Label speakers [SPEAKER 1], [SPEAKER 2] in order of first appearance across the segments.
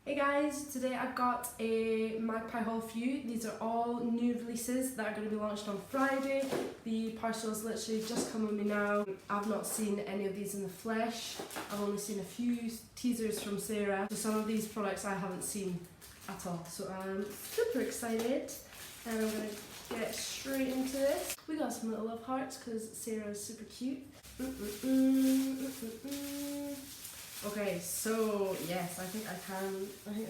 [SPEAKER 1] Hey guys, today I've got a Magpie haul for you. These are all new releases that are going to be launched on Friday. The parcel's literally just come with me now. I've not seen any of these in the flesh. I've only seen a few teasers from Sarah. So some of these products I haven't seen at all. So I'm super excited and I'm going to get straight into this. We got some little love hearts because Sarah's super cute. Okay, so yes, I think I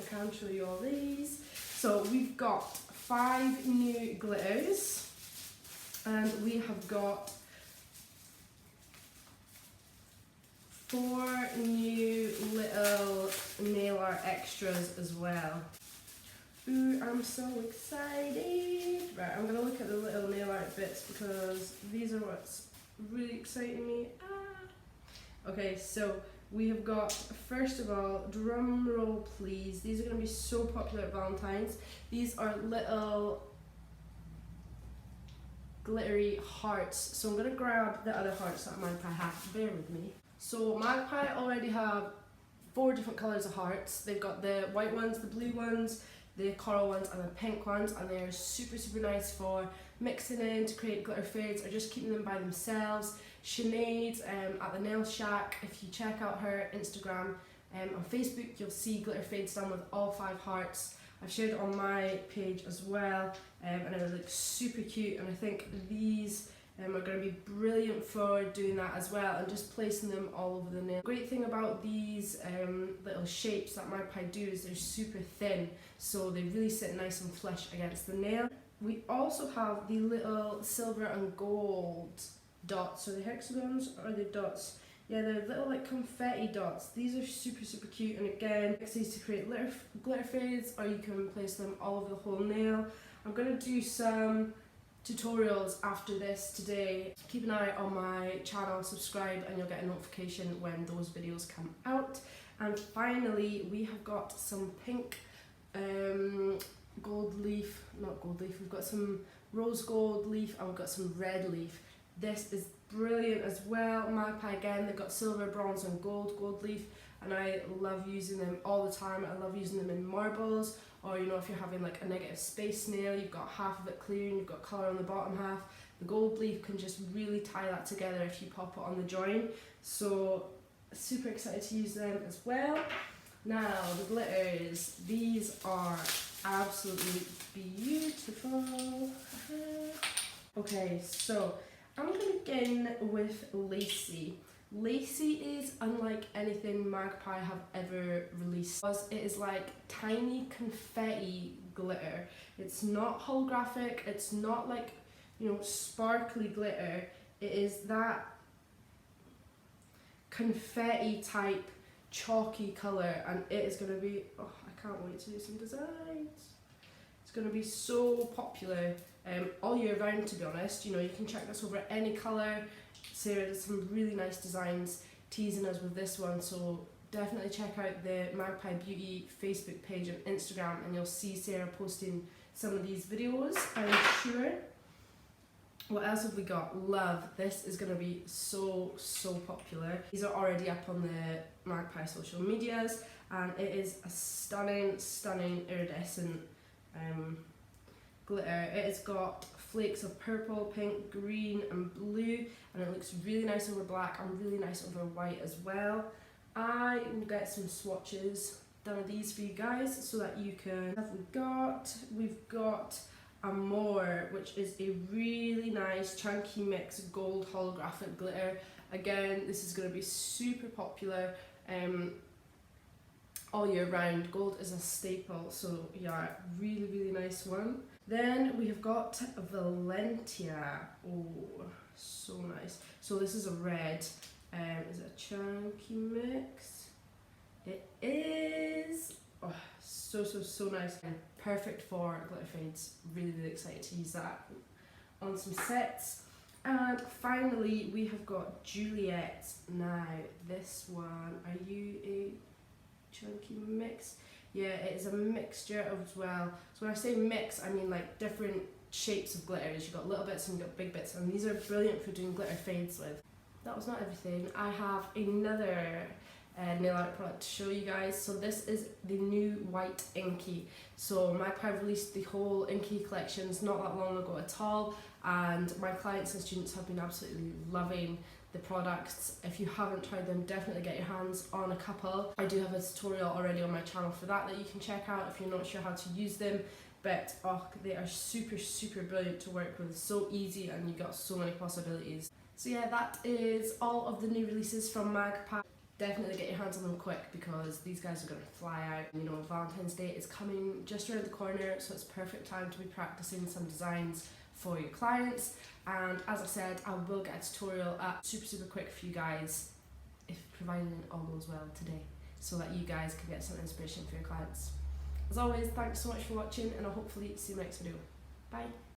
[SPEAKER 1] can show you all these. So we've got 5 new glitters, and we have got 4 new little nail art extras as well. Ooh, I'm so excited! Right, I'm gonna look at the little nail art bits because these are what's really exciting me. Okay, so we have got, first of all, drum roll please. These are going to be so popular at Valentine's. These are little glittery hearts. So I'm going to grab the other hearts that Magpie have. Bear with me. So Magpie already have 4 different colours of hearts. They've got the white ones, the blue ones, the coral ones and the pink ones, and they're super nice for mixing in to create glitter fades or just keeping them by themselves. Sinead at the Nail Shack, if you check out her Instagram, on Facebook you'll see glitter fades done with all 5 hearts. I've shared it on my page as well, and it looks super cute, and I think these are going to be brilliant for doing that as well and just placing them all over the nail. The great thing about these little shapes that Magpie do is they're super thin, so they really sit nice and flush against the nail. We also have the little silver and gold dots. So the hexagons or the dots? Yeah, they're little like confetti dots. These are super cute, and again, it's easy to create glitter fades, or you can place them all over the whole nail. I'm going to do some tutorials after this today. Keep an eye on my channel, subscribe, and you'll get a notification when those videos come out. And finally, we have got some pink gold leaf, not gold leaf, we've got some rose gold leaf and we've got some red leaf. This is brilliant as well. Magpie again, they've got silver, bronze and gold leaf, and I love using them all the time. I love using them in marbles, or you know, if you're having like a negative space nail, you've got half of it clear and you've got colour on the bottom half. The gold leaf can just really tie that together if you pop it on the join. So super excited to use them as well. Now the glitters, these are absolutely beautiful. Okay, so I'm going to begin with Lacey. Lacey is unlike anything Magpie have ever released. It is like tiny confetti glitter. It's not holographic, it's not like, you know, sparkly glitter. It is that confetti type chalky colour, and it is going to be, oh, I can't wait to do some designs. It's going to be so popular all year round, to be honest. You know, you can check this over any colour. Sarah does some really nice designs teasing us with this one, so definitely check out the Magpie Beauty Facebook page and Instagram, and you'll see Sarah posting some of these videos, I'm sure. What else have we got? Love. This is going to be so popular. These are already up on the Magpie social medias, and it is a stunning iridescent glitter. It has got flakes of purple, pink, green and blue, and it looks really nice over black and really nice over white as well. I will get some swatches done of these for you guys so that you can... We've got Amor, which is a really nice chunky mix gold holographic glitter. Again, this is going to be super popular all year round. Gold is a staple, so yeah, really nice one. Then we have got Valentines. Oh, so nice. So this is a red. Is it a chunky mix? It is. Oh, so nice. And perfect for glitter fades. Really excited to use that on some sets. And finally, we have got Juliet. Now, this one, are you a chunky mix? Yeah, it is a mixture as well. So when I say mix, I mean like different shapes of glitters. You've got little bits and you've got big bits, and these are brilliant for doing glitter fades with. That was not everything. I have another nail art product to show you guys. So this is the new white Inky. So Magpie released the whole Inky collections not that long ago at all, and my clients and students have been absolutely loving the products. If you haven't tried them, definitely get your hands on a couple. I do have a tutorial already on my channel for that you can check out if you're not sure how to use them. But oh, they are super brilliant to work with, so easy, and you've got so many possibilities. So yeah, that is all of the new releases from Magpie. Definitely get your hands on them quick because these guys are going to fly out. You know, Valentine's Day is coming just around the corner, so it's perfect time to be practicing some designs for your clients. And as I said, I will get a tutorial up super quick for you guys, if providing all goes well today, so that you guys can get some inspiration for your clients. As always, thanks so much for watching, and I'll hopefully see you next video. Bye!